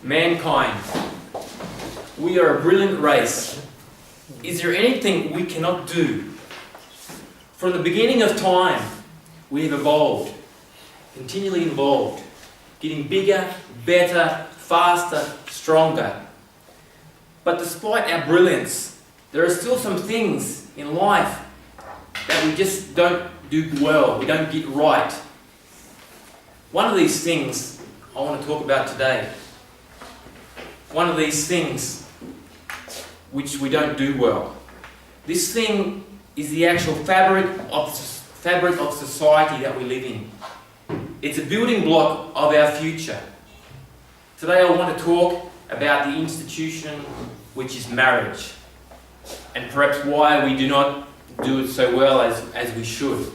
Mankind, we are a brilliant race. Is there anything we cannot do? From the beginning of time, we have evolved, continually evolved, getting bigger, better, faster, stronger. But despite our brilliance, there are still some things in life that we just don't do well, we don't get right. One of these things I want to talk about today. One of these things which we don't do well. This thing is the actual fabric of society that we live in. It's a building block of our future. Today I want to talk about the institution which is marriage, and perhaps why we do not do it so well as we should.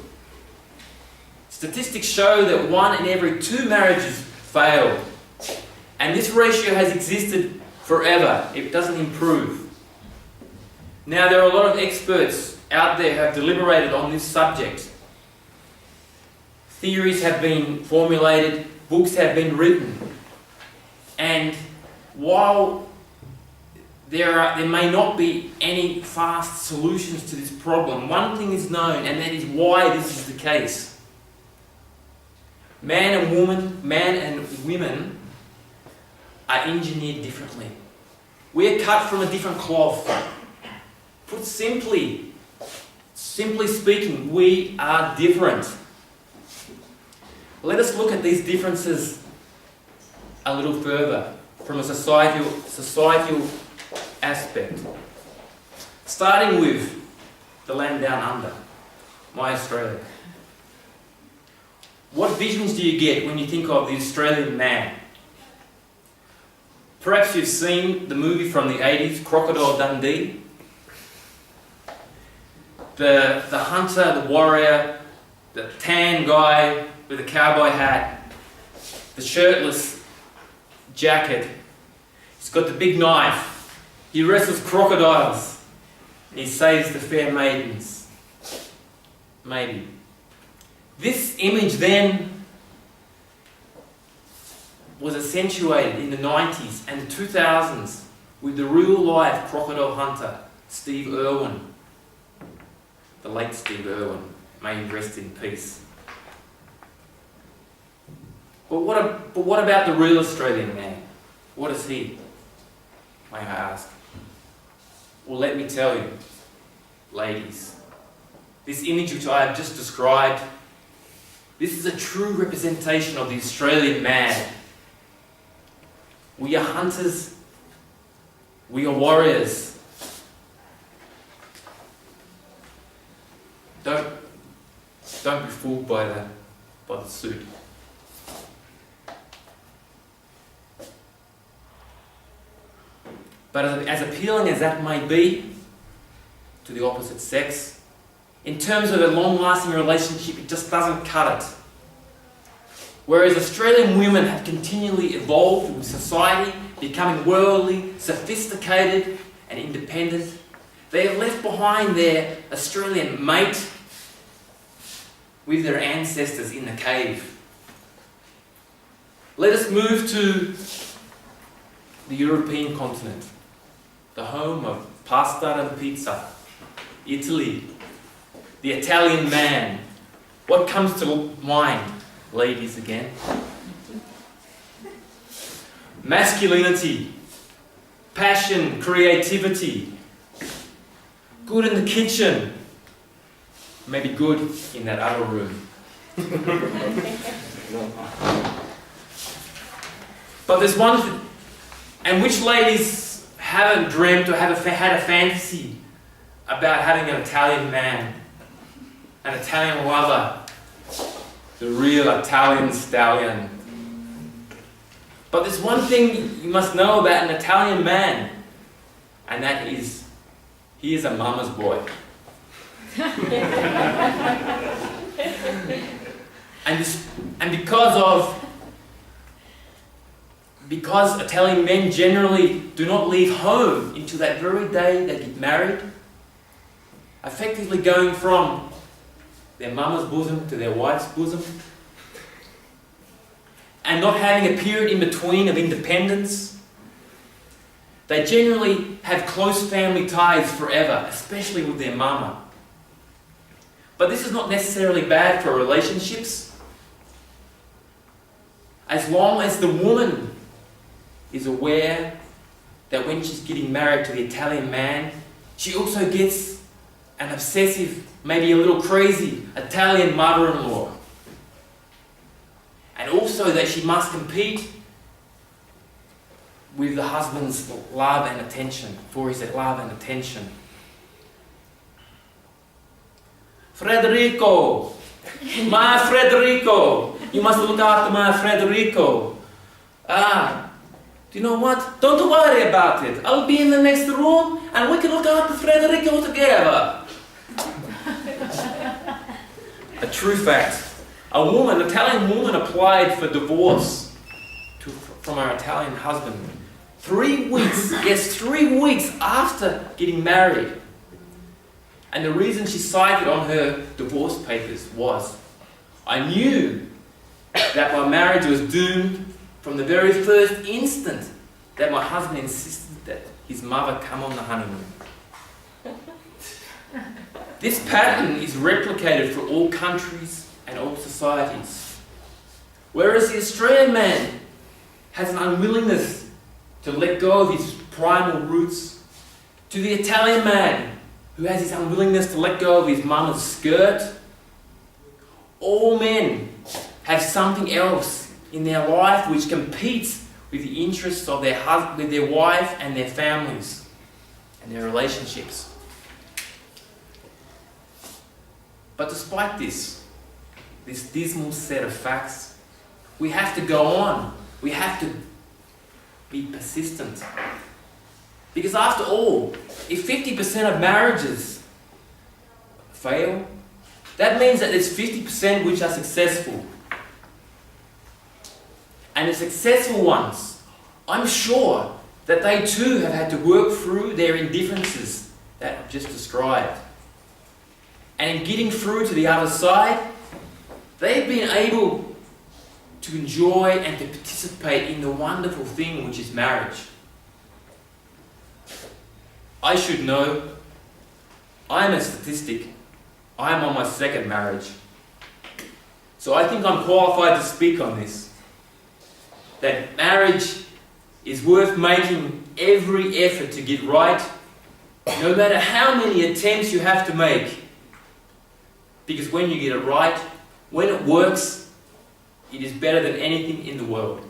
Statistics show that 1 in every 2 marriages fail, and this ratio has existed forever. It doesn't improve. Now, there are a lot of experts out there who have deliberated on this subject. Theories have been formulated, books have been written, and while there may not be any fast solutions to this problem, one thing is known, and that is why this is the case. Man and women are engineered differently. We are cut from a different cloth. Put simply speaking, we are different. Let us look at these differences a little further from a societal aspect. Starting with the land down under, my Australia. What visions do you get when you think of the Australian man? Perhaps you've seen the movie from the 80s, Crocodile Dundee. The hunter, the warrior, the tan guy with a cowboy hat, the shirtless jacket. He's got the big knife. He wrestles crocodiles. He saves the fair maidens. Maybe. This image then was accentuated in the 90s and the 2000s with the real-life crocodile hunter, Steve Irwin. The late Steve Irwin. May he rest in peace. But what about the real Australian man? What is he, may I ask? Well, let me tell you, ladies, this image which I have just described, this is a true representation of the Australian man. We are hunters. We are warriors. Don't be fooled by the suit. But as appealing as that may be to the opposite sex, in terms of a long-lasting relationship, it just doesn't cut it. Whereas Australian women have continually evolved with society, becoming worldly, sophisticated and independent, they have left behind their Australian mate with their ancestors in the cave. Let us move to the European continent, the home of pasta and pizza, Italy, the Italian man. What comes to mind, ladies again? Masculinity, passion, creativity, good in the kitchen, maybe good in that other room. But there's one thing, and which ladies haven't dreamt or had a fantasy about having an Italian man, an Italian lover, the real Italian stallion. But there's one thing you must know about an Italian man, and that is, he is a mama's boy. And because Italian men generally do not leave home until that very day they get married, effectively going from their mama's bosom to their wife's bosom, and not having a period in between of independence, They generally have close family ties forever, especially with their mama. But this is not necessarily bad for relationships. As long as the woman is aware that when she's getting married to the Italian man, she also gets an obsessive, maybe a little crazy Italian mother-in-law. And also that she must compete with the husband's love and attention, for his love and attention. Federico, my Federico, you must look after my Federico. Do you know what? Don't worry about it. I'll be in the next room and we can look after Federico together. A true fact. An Italian woman applied for divorce from her Italian husband 3 weeks, yes, 3 weeks after getting married. And the reason she cited on her divorce papers was, I knew that my marriage was doomed from the very first instant that my husband insisted that his mother come on the honeymoon. This pattern is replicated for all countries and all societies. Whereas the Australian man has an unwillingness to let go of his primal roots, to the Italian man who has his unwillingness to let go of his mama's skirt, all men have something else in their life which competes with the interests of their husband, with their wife and their families and their relationships. But despite this dismal set of facts, we have to go on. We have to be persistent. Because after all, if 50% of marriages fail, that means that there's 50% which are successful. And the successful ones, I'm sure that they too have had to work through their indifferences that I've just described. And in getting through to the other side, they've been able to enjoy and to participate in the wonderful thing which is marriage. I should know, I'm a statistic. I'm on my second marriage. So I think I'm qualified to speak on this. That marriage is worth making every effort to get right, no matter how many attempts you have to make. Because when you get it right, when it works, it is better than anything in the world.